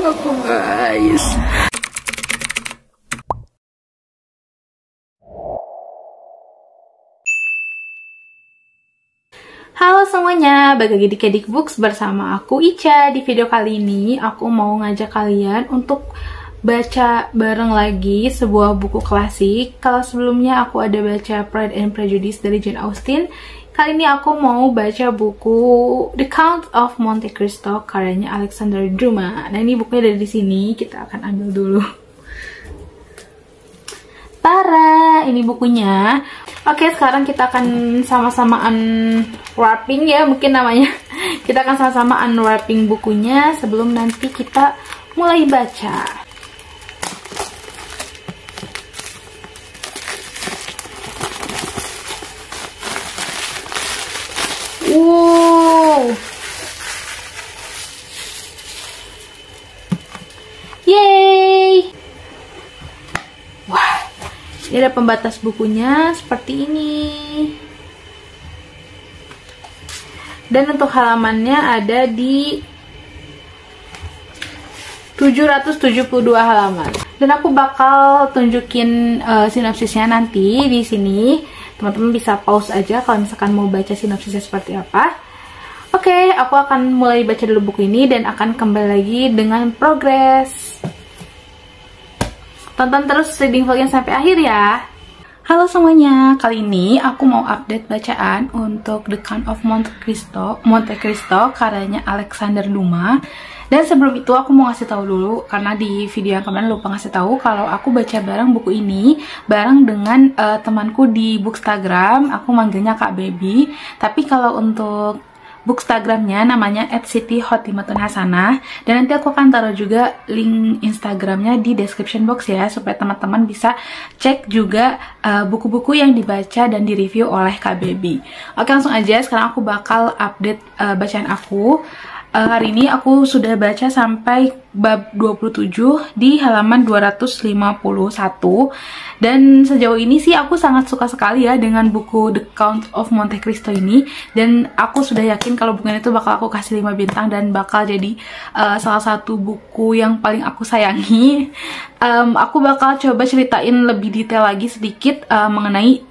aku, guys. Halo semuanya, balik lagi di Kedik Books bersama aku Ica. Di video kali ini aku mau ngajak kalian untuk baca bareng lagi sebuah buku klasik. Kalau sebelumnya aku ada baca Pride and Prejudice dari Jane Austen, kali ini aku mau baca buku The Count of Monte Cristo karyanya Alexander Dumas. Nah, ini bukunya dari sini, kita akan ambil dulu. Tara, ini bukunya. Oke, sekarang kita akan sama-sama unwrapping ya, mungkin namanya. Kita akan sama-sama unwrapping bukunya sebelum nanti kita mulai baca. Wow. Yeay. Wah. Ini ada pembatas bukunya seperti ini. Dan untuk halamannya ada di 772 halaman. Dan aku bakal tunjukin sinopsisnya nanti di sini. Teman-teman bisa pause aja kalau misalkan mau baca sinopsisnya seperti apa. Oke, aku akan mulai baca dulu buku ini dan akan kembali lagi dengan progres. Tonton terus reading vlognya sampai akhir ya. Halo semuanya, kali ini aku mau update bacaan untuk The Count of Monte Cristo karyanya Alexander Dumas. Dan sebelum itu aku mau ngasih tahu dulu, karena di video yang kemarin lupa ngasih tahu kalau aku baca bareng buku ini bareng dengan temanku di Bookstagram. Aku manggilnya Kak Baby. Tapi kalau untuk Bookstagramnya namanya @siti_hotimatun_hasanah, dan nanti aku akan taruh juga link Instagramnya di description box ya, supaya teman-teman bisa cek juga buku-buku yang dibaca dan direview oleh Kak Baby. Oke, langsung aja sekarang aku bakal update bacaan aku. Hari ini aku sudah baca sampai bab 27 di halaman 251. Dan sejauh ini sih aku sangat suka sekali ya dengan buku The Count of Monte Cristo ini. Dan aku sudah yakin kalau buku itu bakal aku kasih 5 bintang dan bakal jadi salah satu buku yang paling aku sayangi. Aku bakal coba ceritain lebih detail lagi sedikit mengenai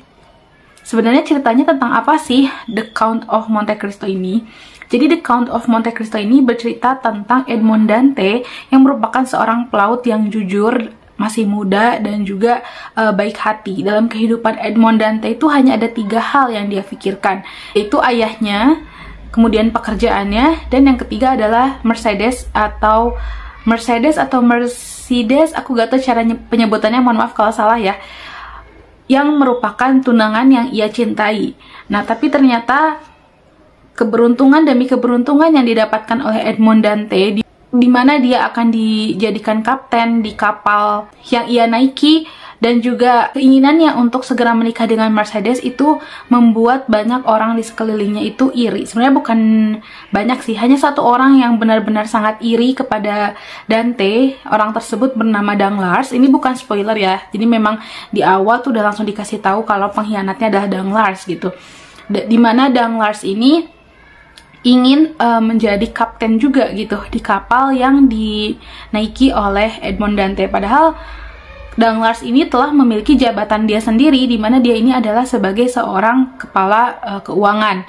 sebenarnya ceritanya tentang apa sih The Count of Monte Cristo ini. Jadi The Count of Monte Cristo ini bercerita tentang Edmond Dante yang merupakan seorang pelaut yang jujur, masih muda, dan juga baik hati. Dalam kehidupan Edmond Dante itu hanya ada 3 hal yang dia pikirkan, yaitu ayahnya, kemudian pekerjaannya, dan yang ketiga adalah Mercedes, aku gak tahu cara penyebutannya, mohon maaf kalau salah ya, yang merupakan tunangan yang ia cintai. Nah, tapi ternyata keberuntungan demi keberuntungan yang didapatkan oleh Edmond Dante, di mana dia akan dijadikan kapten di kapal yang ia naiki, dan juga keinginannya untuk segera menikah dengan Mercedes itu membuat banyak orang di sekelilingnya itu iri. Sebenarnya bukan banyak sih, hanya 1 orang yang benar-benar sangat iri kepada Dante. Orang tersebut bernama Danglars. Ini bukan spoiler ya, jadi memang di awal tuh udah langsung dikasih tahu kalau pengkhianatnya adalah Danglars gitu. Dimana Danglars ini ingin menjadi kapten juga gitu di kapal yang dinaiki oleh Edmond Dante. Padahal Danglars ini telah memiliki jabatan dia sendiri, di mana dia ini adalah sebagai seorang kepala keuangan.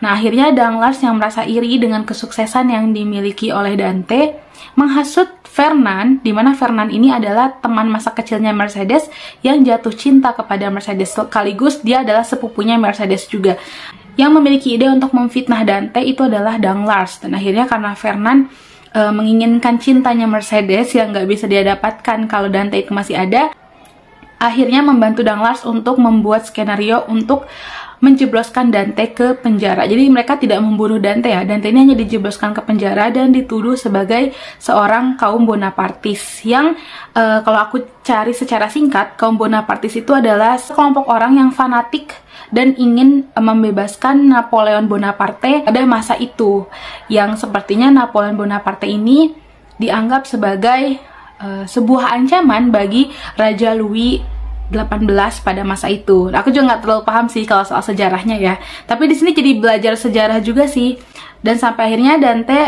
Nah, akhirnya Danglars yang merasa iri dengan kesuksesan yang dimiliki oleh Dante menghasut Fernand, di mana Fernand ini adalah teman masa kecilnya Mercedes yang jatuh cinta kepada Mercedes, sekaligus dia adalah sepupunya Mercedes juga. Yang memiliki ide untuk memfitnah Dante itu adalah Danglars. Dan akhirnya karena Fernand menginginkan cintanya Mercedes yang nggak bisa dia dapatkan kalau Dante itu masih ada, akhirnya membantu Danglars untuk membuat skenario untuk menjebloskan Dante ke penjara. Jadi mereka tidak membunuh Dante ya. Dante ini hanya dijebloskan ke penjara dan dituduh sebagai seorang kaum Bonapartis yang kalau aku cari secara singkat, kaum Bonapartis itu adalah sekelompok orang yang fanatik dan ingin membebaskan Napoleon Bonaparte pada masa itu, yang sepertinya Napoleon Bonaparte ini dianggap sebagai sebuah ancaman bagi Raja Louis 18 pada masa itu. Aku juga nggak terlalu paham sih kalau soal sejarahnya ya. Tapi di sini jadi belajar sejarah juga sih. Dan sampai akhirnya Dante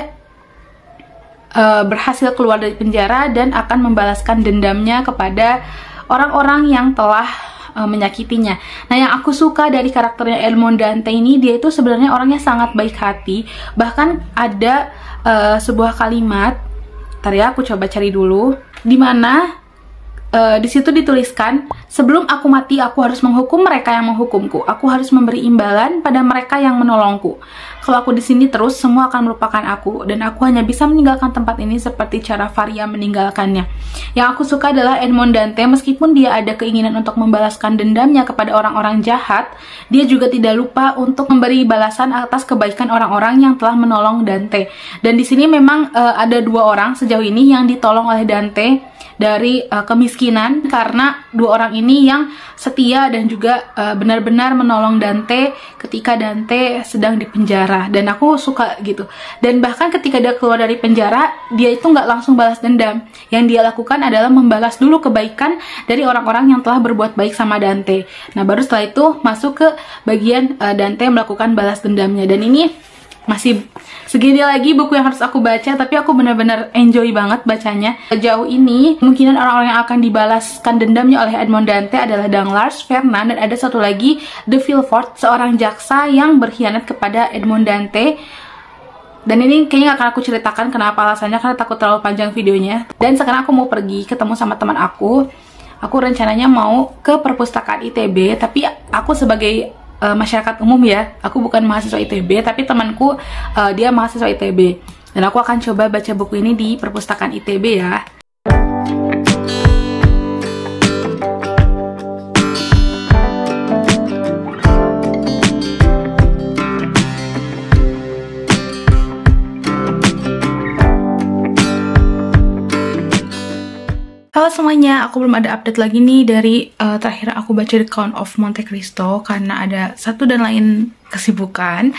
berhasil keluar dari penjara dan akan membalaskan dendamnya kepada orang-orang yang telah menyakitinya. Nah, yang aku suka dari karakternya Edmond Dante ini, dia itu sebenarnya orangnya sangat baik hati. Bahkan ada sebuah kalimat, ntar ya aku coba cari dulu, dimana di situ dituliskan, sebelum aku mati aku harus menghukum mereka yang menghukumku. Aku harus memberi imbalan pada mereka yang menolongku. Kalau aku di sini terus, semua akan melupakan aku dan aku hanya bisa meninggalkan tempat ini seperti cara Faria meninggalkannya. Yang aku suka adalah Edmond Dante, meskipun dia ada keinginan untuk membalaskan dendamnya kepada orang-orang jahat, dia juga tidak lupa untuk memberi balasan atas kebaikan orang-orang yang telah menolong Dante. Dan di sini memang ada dua orang sejauh ini yang ditolong oleh Dante dari kemiskinan, karena dua orang ini yang setia dan juga benar-benar menolong Dante ketika Dante sedang dipenjara. Dan aku suka gitu. Dan bahkan ketika dia keluar dari penjara, dia itu nggak langsung balas dendam. Yang dia lakukan adalah membalas dulu kebaikan dari orang-orang yang telah berbuat baik sama Dante. Nah, baru setelah itu masuk ke bagian Dante melakukan balas dendamnya. Dan ini masih segini lagi buku yang harus aku baca, tapi aku benar-benar enjoy banget bacanya. Sejauh ini, kemungkinan orang-orang yang akan dibalaskan dendamnya oleh Edmond Dante adalah Danglars, Fernand, dan ada satu lagi, De Villefort, seorang jaksa yang berkhianat kepada Edmond Dante. Dan ini kayaknya gak akan aku ceritakan kenapa alasannya, karena takut terlalu panjang videonya. Dan sekarang aku mau pergi ketemu sama teman aku. Aku rencananya mau ke perpustakaan ITB, tapi aku sebagai masyarakat umum ya, aku bukan mahasiswa ITB, tapi temanku dia mahasiswa ITB, dan aku akan coba baca buku ini di perpustakaan ITB ya. Halo semuanya, aku belum ada update lagi nih dari terakhir aku baca The Count of Monte Cristo karena ada satu dan lain kesibukan.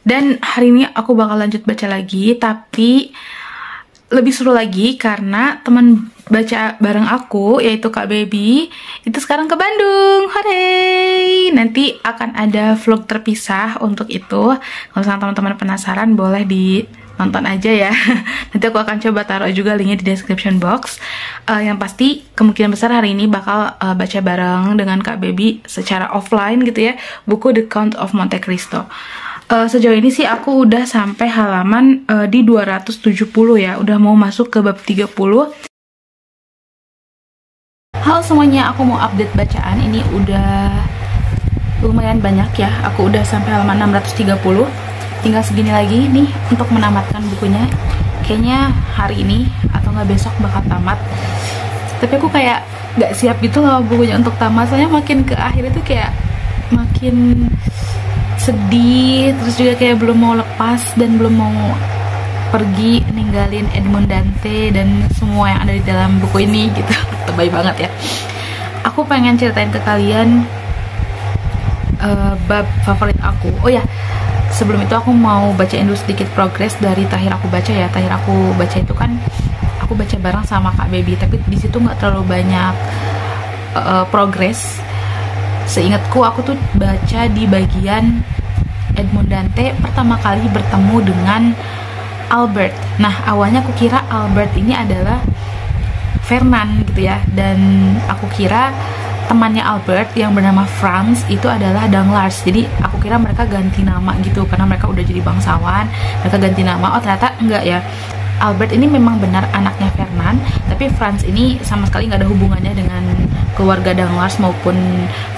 Dan hari ini aku bakal lanjut baca lagi, tapi lebih seru lagi karena teman baca bareng aku, yaitu Kak Baby, itu sekarang ke Bandung. Hore! Nanti akan ada vlog terpisah untuk itu. Kalau misalnya teman-teman penasaran, boleh nonton aja ya. Nanti aku akan coba taruh juga linknya di description box. Yang pasti kemungkinan besar hari ini bakal baca bareng dengan Kak Baby secara offline gitu ya, buku The Count of Monte Cristo. Sejauh ini sih aku udah sampai halaman di 270 ya, udah mau masuk ke bab 30. Halo semuanya, aku mau update bacaan. Ini udah lumayan banyak ya, aku udah sampai halaman 630. Tinggal segini lagi nih untuk menamatkan bukunya. Kayaknya hari ini atau nggak besok bakal tamat. Tapi aku kayak nggak siap gitu loh bukunya untuk tamat. Soalnya makin ke akhir itu kayak makin sedih. Terus juga kayak belum mau lepas dan belum mau pergi ninggalin Edmond Dante dan semua yang ada di dalam buku ini gitu. Tebay banget ya. Aku pengen ceritain ke kalian bab favorit aku. Oh ya, sebelum itu aku mau bacain dulu sedikit progres dari terakhir aku baca ya. Terakhir aku baca itu kan aku baca bareng sama Kak Baby, tapi di situ nggak terlalu banyak progres. Seingatku aku tuh baca di bagian Edmond Dante pertama kali bertemu dengan Albert. Nah, awalnya aku kira Albert ini adalah Fernand gitu ya, dan aku kira temannya Albert yang bernama Franz itu adalah Danglars. Jadi aku kira mereka ganti nama gitu karena mereka udah jadi bangsawan, mereka ganti nama. Oh ternyata enggak ya, Albert ini memang benar anaknya Fernand, tapi Franz ini sama sekali nggak ada hubungannya dengan keluarga Danglars maupun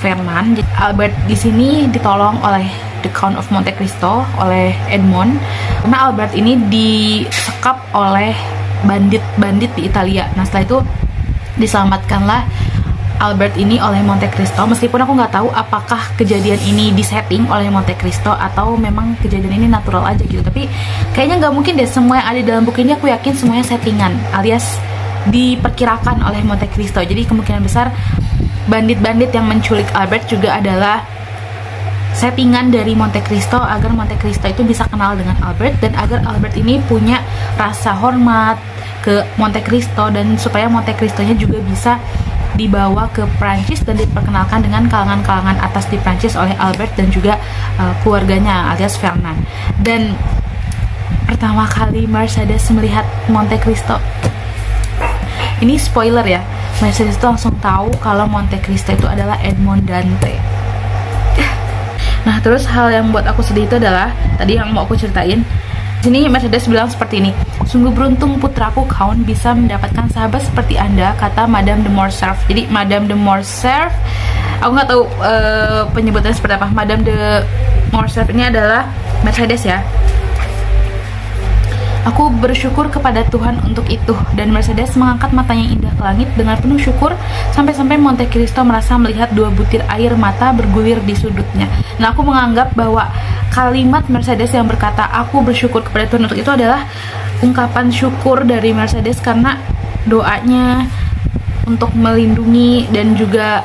Fernand. Jadi Albert di sini ditolong oleh The Count of Monte Cristo, oleh Edmond, karena Albert ini disekap oleh bandit-bandit di Italia. Nah setelah itu diselamatkanlah Albert ini oleh Monte Cristo, meskipun aku nggak tahu apakah kejadian ini disetting oleh Monte Cristo atau memang kejadian ini natural aja gitu. Tapi kayaknya nggak mungkin deh, semua yang ada di dalam buku ini aku yakin semuanya settingan alias diperkirakan oleh Monte Cristo. Jadi kemungkinan besar bandit-bandit yang menculik Albert juga adalah settingan dari Monte Cristo agar Monte Cristo itu bisa kenal dengan Albert dan agar Albert ini punya rasa hormat ke Monte Cristo, dan supaya Monte Cristo-nya juga bisa dibawa ke Prancis dan diperkenalkan dengan kalangan-kalangan atas di Prancis oleh Albert dan juga keluarganya alias Fernand. Dan pertama kali Mercedes melihat Monte Cristo. Ini spoiler ya, Mercedes itu langsung tahu kalau Monte Cristo itu adalah Edmond Dantès. Nah, terus hal yang buat aku sedih itu adalah tadi yang mau aku ceritain. Sini Mercedes bilang seperti ini, sungguh beruntung putraku Count bisa mendapatkan sahabat seperti Anda, kata Madame de Morcerf. Jadi Madame de Morcerf, aku nggak tahu penyebutannya seperti apa. Madame de Morcerf ini adalah Mercedes ya. Aku bersyukur kepada Tuhan untuk itu. Dan Mercedes mengangkat matanya indah ke langit dengan penuh syukur, sampai-sampai Monte Cristo merasa melihat 2 butir air mata bergulir di sudutnya. Nah, aku menganggap bahwa kalimat Mercedes yang berkata aku bersyukur kepada Tuhan untuk itu adalah ungkapan syukur dari Mercedes karena doanya untuk melindungi dan juga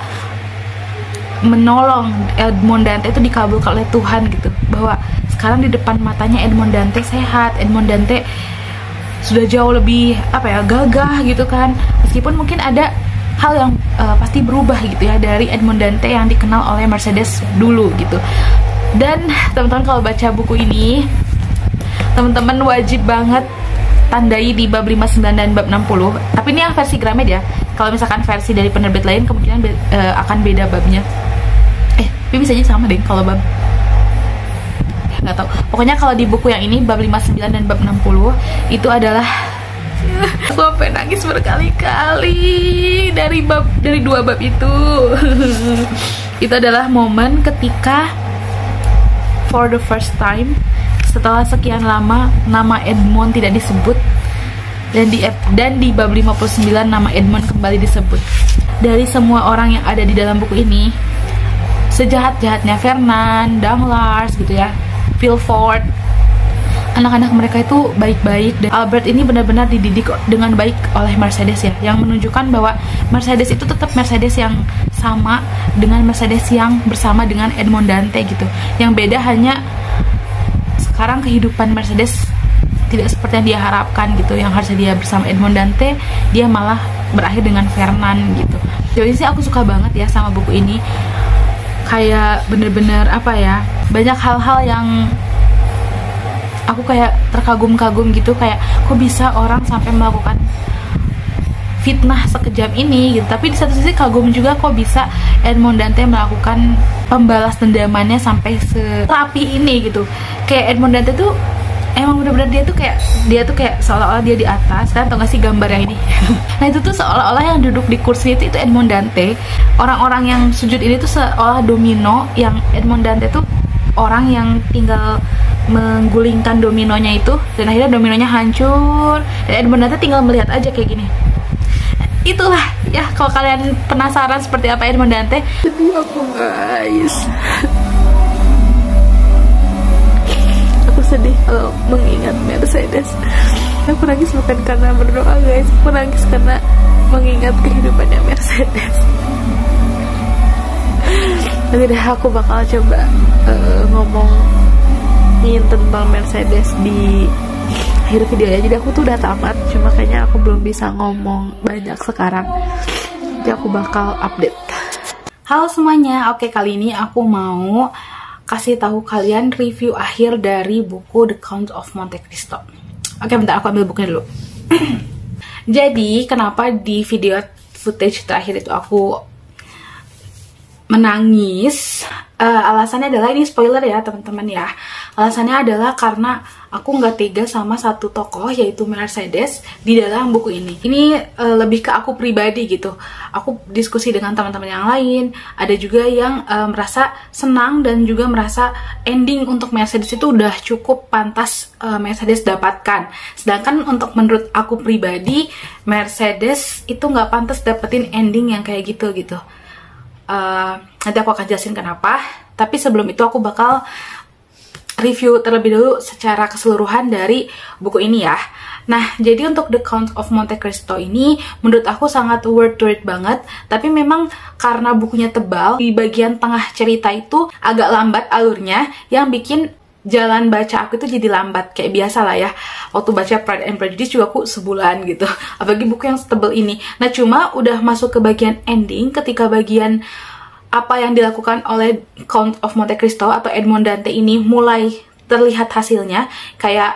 menolong Edmond Dantès itu dikabulkan oleh Tuhan gitu, bahwa sekarang di depan matanya Edmond Dantès sehat, Edmond Dantès sudah jauh lebih gagah gitu kan, meskipun mungkin ada hal yang pasti berubah gitu ya dari Edmond Dantès yang dikenal oleh Mercedes dulu gitu. Dan teman-teman kalau baca buku ini, teman-teman wajib banget tandai di bab 59 dan bab 60. Tapi ini yang versi Gramet ya. Kalau misalkan versi dari penerbit lain kemungkinan akan beda babnya. Tapi bisa aja sama deh kalau bab. Nggak tahu. Pokoknya kalau di buku yang ini bab 59 dan bab 60 itu adalah aku sampai nangis berkali-kali dari 2 bab itu. Itu adalah momen ketika for the first time setelah sekian lama nama Edmond tidak disebut, dan di bab 59 nama Edmond kembali disebut. Dari semua orang yang ada di dalam buku ini, sejahat-jahatnya Fernand, Danglars gitu ya, Villefort, anak-anak mereka itu baik-baik, dan Albert ini benar-benar dididik dengan baik oleh Mercedes ya, yang menunjukkan bahwa Mercedes itu tetap Mercedes yang sama dengan Mercedes yang bersama dengan Edmond Dantès gitu. Yang beda hanya sekarang kehidupan Mercedes tidak seperti yang dia harapkan gitu, yang harusnya dia bersama Edmond Dantès, dia malah berakhir dengan Fernand gitu. Jadi sih aku suka banget ya sama buku ini, kayak bener-bener banyak hal-hal yang aku kayak terkagum-kagum gitu, kayak kok bisa orang sampai melakukan fitnah sekejam ini gitu. Tapi di satu sisi kagum juga kok bisa Edmond Dantès melakukan pembalas dendamannya sampai serapi ini gitu. Kayak Edmond Dantès tuh emang bener-bener dia tuh kayak seolah-olah dia di atas kan, tau gak sih gambar yang ini? Nah itu tuh seolah-olah yang duduk di kursi itu Edmond Dantès. Orang-orang yang sujud ini tuh seolah domino, yang Edmond Dantès tuh orang yang tinggal menggulingkan dominonya itu, dan akhirnya dominonya hancur, dan Edmond Dantès tinggal melihat aja kayak gini. Itulah ya, kalau kalian penasaran seperti apa Edmond Dantès. Sedih aku guys. Aku sedih kalau mengingat Mercedes. Aku nangis bukan karena berdoa guys, aku nangis karena mengingat kehidupannya Mercedes. Nanti deh aku bakal coba ngomongin tentang Mercedes di akhir video ya. Jadi aku tuh udah tamat, cuma kayaknya aku belum bisa ngomong banyak sekarang, jadi aku bakal update. Halo semuanya, oke kali ini aku mau kasih tahu kalian review akhir dari buku The Count of Monte Cristo. Oke bentar, aku ambil bukunya dulu. Jadi kenapa di video footage terakhir itu aku menangis? Alasannya adalah, ini spoiler ya teman-teman ya. Alasannya adalah karena aku nggak tega sama satu tokoh, yaitu Mercedes di dalam buku ini. Ini lebih ke aku pribadi gitu. Aku diskusi dengan teman-teman yang lain. Ada juga yang merasa senang dan juga merasa ending untuk Mercedes itu udah cukup pantas Mercedes dapatkan. Sedangkan untuk menurut aku pribadi, Mercedes itu nggak pantas dapetin ending yang kayak gitu. Nanti aku akan jelasin kenapa. Tapi sebelum itu aku bakal review terlebih dulu secara keseluruhan dari buku ini ya. Nah, jadi untuk The Count of Monte Cristo ini menurut aku sangat worth it banget. Tapi memang karena bukunya tebal, di bagian tengah cerita itu agak lambat alurnya, yang bikin jalan baca aku itu jadi lambat. Kayak biasa lah ya, waktu baca Pride and Prejudice juga aku sebulan gitu, apalagi buku yang setebal ini. Nah cuma udah masuk ke bagian ending, ketika bagian apa yang dilakukan oleh Count of Monte Cristo atau Edmond Dantès ini mulai terlihat hasilnya, kayak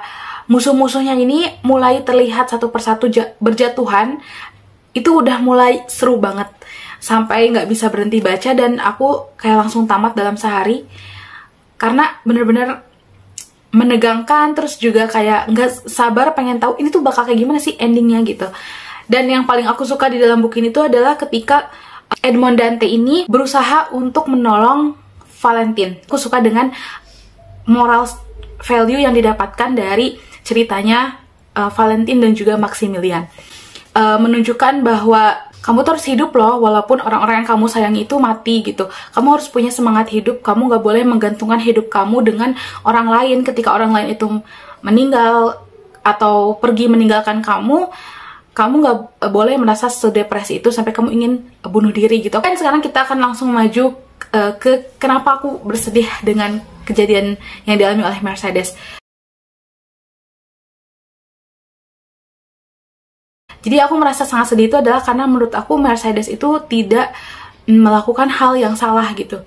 musuh-musuhnya ini mulai terlihat satu persatu berjatuhan, itu udah mulai seru banget. Sampai nggak bisa berhenti baca dan aku kayak langsung tamat dalam sehari. Karena bener-bener menegangkan, terus juga kayak nggak sabar pengen tahu ini tuh bakal kayak gimana sih endingnya gitu. Dan yang paling aku suka di dalam buku ini tuh adalah ketika Edmond Dante ini berusaha untuk menolong Valentine. Aku suka dengan moral value yang didapatkan dari ceritanya Valentine dan juga Maximilian. Menunjukkan bahwa kamu tuh harus hidup loh, walaupun orang-orang yang kamu sayang itu mati gitu. Kamu harus punya semangat hidup, kamu gak boleh menggantungkan hidup kamu dengan orang lain. Ketika orang lain itu meninggal atau pergi meninggalkan kamu gak boleh merasa sedepresi itu sampai kamu ingin bunuh diri gitu. Kan sekarang kita akan langsung maju ke kenapa aku bersedih dengan kejadian yang dialami oleh Mercedes. Jadi aku merasa sangat sedih itu adalah karena menurut aku Mercedes itu tidak melakukan hal yang salah gitu.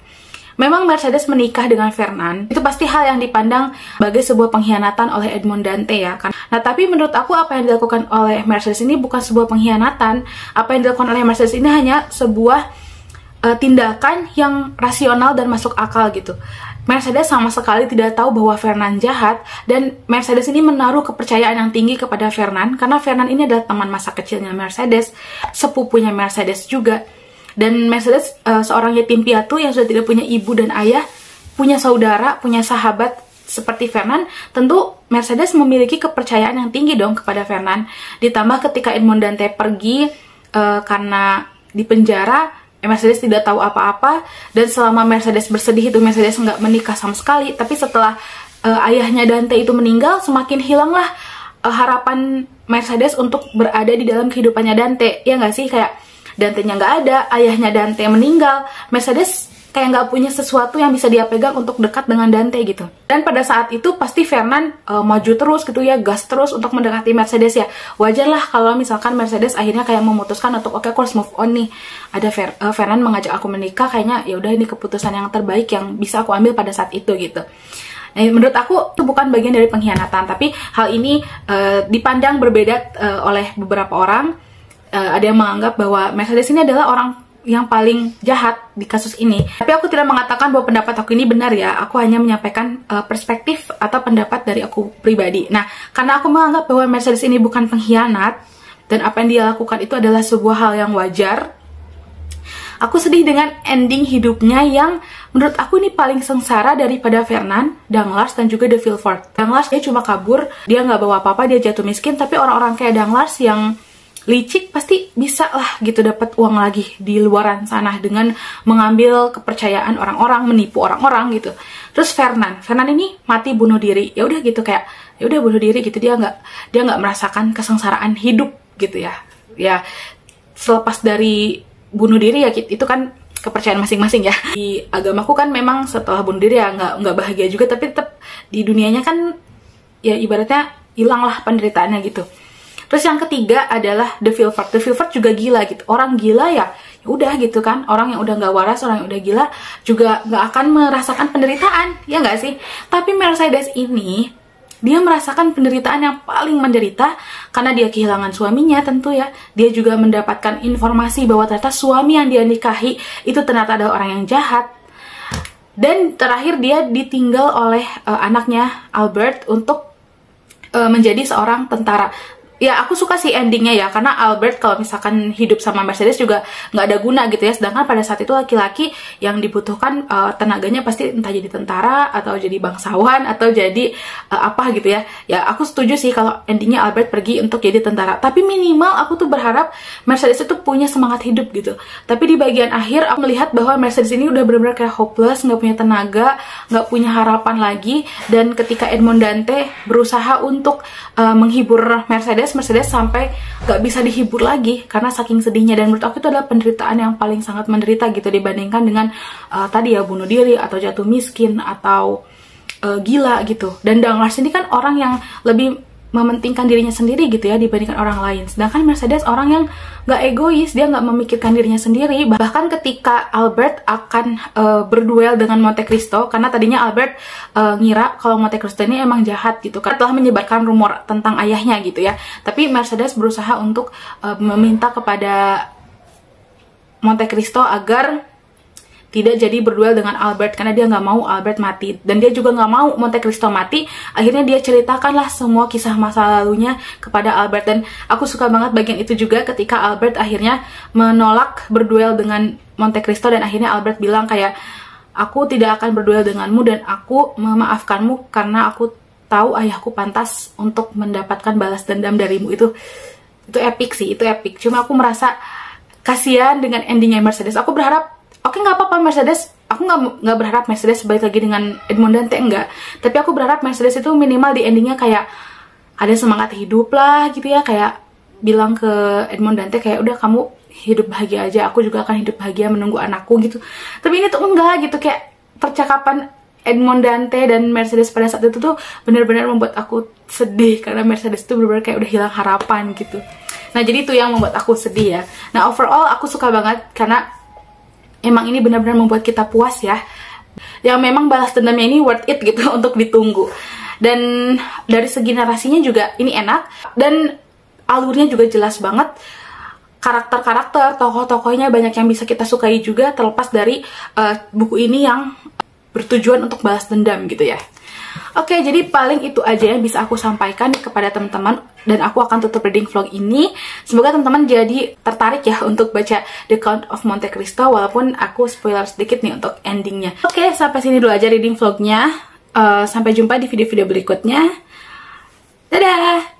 Memang Mercedes menikah dengan Fernand, itu pasti hal yang dipandang sebagai sebuah pengkhianatan oleh Edmond Dante ya kan. Nah tapi menurut aku apa yang dilakukan oleh Mercedes ini bukan sebuah pengkhianatan. Apa yang dilakukan oleh Mercedes ini hanya sebuah tindakan yang rasional dan masuk akal gitu. Mercedes sama sekali tidak tahu bahwa Fernand jahat, dan Mercedes ini menaruh kepercayaan yang tinggi kepada Fernand karena Fernand ini adalah teman masa kecilnya Mercedes, sepupunya Mercedes juga. Dan Mercedes seorang yatim piatu yang sudah tidak punya ibu dan ayah, punya saudara, punya sahabat seperti Fernand. Tentu Mercedes memiliki kepercayaan yang tinggi dong kepada Fernand. Ditambah ketika Edmond Dante pergi karena di penjara, Mercedes tidak tahu apa-apa, dan selama Mercedes bersedih itu Mercedes nggak menikah sama sekali. Tapi setelah ayahnya Dante itu meninggal, semakin hilanglah harapan Mercedes untuk berada di dalam kehidupannya Dante. Ya nggak sih, kayak Dante-nya nggak ada, ayahnya Dante meninggal, Mercedes kayak nggak punya sesuatu yang bisa dia pegang untuk dekat dengan Dante gitu. Dan pada saat itu pasti Fernand maju terus gitu ya, gas terus untuk mendekati Mercedes ya. Wajar lah kalau misalkan Mercedes akhirnya kayak memutuskan untuk oke, aku harus move on nih. Ada Fernand mengajak aku menikah, kayaknya ya udah ini keputusan yang terbaik yang bisa aku ambil pada saat itu gitu. Nah, menurut aku itu bukan bagian dari pengkhianatan, tapi hal ini dipandang berbeda oleh beberapa orang. Ada yang menganggap bahwa Mercedes ini adalah orang yang paling jahat di kasus ini. Tapi aku tidak mengatakan bahwa pendapat aku ini benar ya. Aku hanya menyampaikan perspektif atau pendapat dari aku pribadi. Nah, karena aku menganggap bahwa Mercedes ini bukan pengkhianat dan apa yang dia lakukan itu adalah sebuah hal yang wajar, aku sedih dengan ending hidupnya yang menurut aku ini paling sengsara daripada Fernand, Danglars, dan juga De Villefort. Danglars dia cuma kabur, dia nggak bawa apa-apa, dia jatuh miskin. Tapi orang-orang kayak Danglars yang licik pasti bisa lah gitu dapat uang lagi di luaran sana dengan mengambil kepercayaan orang-orang, menipu orang-orang gitu. Terus Fernand ini mati bunuh diri. Ya udah gitu, kayak ya udah bunuh diri gitu, dia nggak merasakan kesengsaraan hidup gitu ya. Ya selepas dari bunuh diri ya itu kan kepercayaan masing-masing ya. Di agamaku kan memang setelah bunuh diri ya nggak bahagia juga, tapi tetap di dunianya kan ya ibaratnya hilanglah penderitaannya gitu. Terus yang ketiga adalah De Villefort. De Villefort juga gila gitu. Orang gila ya udah gitu kan. Orang yang udah nggak waras, orang yang udah gila juga nggak akan merasakan penderitaan, ya nggak sih? Tapi Mercedes ini dia merasakan penderitaan yang paling menderita karena dia kehilangan suaminya tentu ya. Dia juga mendapatkan informasi bahwa ternyata suami yang dia nikahi itu ternyata adalah orang yang jahat. Dan terakhir dia ditinggal oleh anaknya Albert untuk menjadi seorang tentara. Ya aku suka sih endingnya ya, karena Albert kalau misalkan hidup sama Mercedes juga nggak ada guna gitu ya. Sedangkan pada saat itu laki-laki yang dibutuhkan tenaganya pasti entah jadi tentara atau jadi bangsawan atau jadi apa gitu ya. Ya aku setuju sih kalau endingnya Albert pergi untuk jadi tentara. Tapi minimal aku tuh berharap Mercedes itu punya semangat hidup gitu. Tapi di bagian akhir aku melihat bahwa Mercedes ini udah benar-benar kayak hopeless, nggak punya tenaga, nggak punya harapan lagi. Dan ketika Edmond Dante berusaha untuk menghibur Mercedes sampai gak bisa dihibur lagi karena saking sedihnya. Dan menurut aku itu adalah penderitaan yang paling sangat menderita gitu dibandingkan dengan tadi ya bunuh diri atau jatuh miskin atau gila gitu. Dan Danglars ini kan orang yang lebih mementingkan dirinya sendiri gitu ya dibandingkan orang lain. Sedangkan Mercedes orang yang gak egois, dia gak memikirkan dirinya sendiri. Bahkan ketika Albert akan berduel dengan Monte Cristo, karena tadinya Albert ngira kalau Monte Cristo ini emang jahat gitu, karena telah menyebarkan rumor tentang ayahnya gitu ya. Tapi Mercedes berusaha untuk meminta kepada Monte Cristo agar tidak jadi berduel dengan Albert, karena dia nggak mau Albert mati, dan dia juga nggak mau Monte Cristo mati. Akhirnya dia ceritakanlah semua kisah masa lalunya kepada Albert, dan aku suka banget bagian itu juga ketika Albert akhirnya menolak berduel dengan Monte Cristo, dan akhirnya Albert bilang kayak, aku tidak akan berduel denganmu dan aku memaafkanmu karena aku tahu ayahku pantas untuk mendapatkan balas dendam darimu. Itu epic sih, itu epic. Cuma aku merasa kasihan dengan endingnya Mercedes. Aku berharap oke, nggak apa-apa Mercedes, aku nggak berharap Mercedes balik lagi dengan Edmond Dante, enggak. Tapi aku berharap Mercedes itu minimal di endingnya kayak ada semangat hidup lah gitu ya, kayak bilang ke Edmond Dante kayak, udah kamu hidup bahagia aja, aku juga akan hidup bahagia menunggu anakku gitu. Tapi ini tuh enggak gitu, kayak percakapan Edmond Dante dan Mercedes pada saat itu tuh benar-benar membuat aku sedih, karena Mercedes tuh benar-benar kayak udah hilang harapan gitu. Nah jadi itu yang membuat aku sedih ya. Nah overall aku suka banget karena emang ini benar-benar membuat kita puas ya. Yang memang balas dendamnya ini worth it gitu untuk ditunggu. Dan dari segi narasinya juga ini enak. Dan alurnya juga jelas banget. Karakter-karakter, tokoh-tokohnya banyak yang bisa kita sukai juga, terlepas dari buku ini yang bertujuan untuk balas dendam gitu ya. Oke, jadi paling itu aja yang bisa aku sampaikan kepada teman-teman, dan aku akan tutup reading vlog ini. Semoga teman-teman jadi tertarik ya untuk baca The Count of Monte Cristo, walaupun aku spoiler sedikit nih untuk endingnya. Oke, sampai sini dulu aja reading vlognya. Sampai jumpa di video-video berikutnya. Dadah!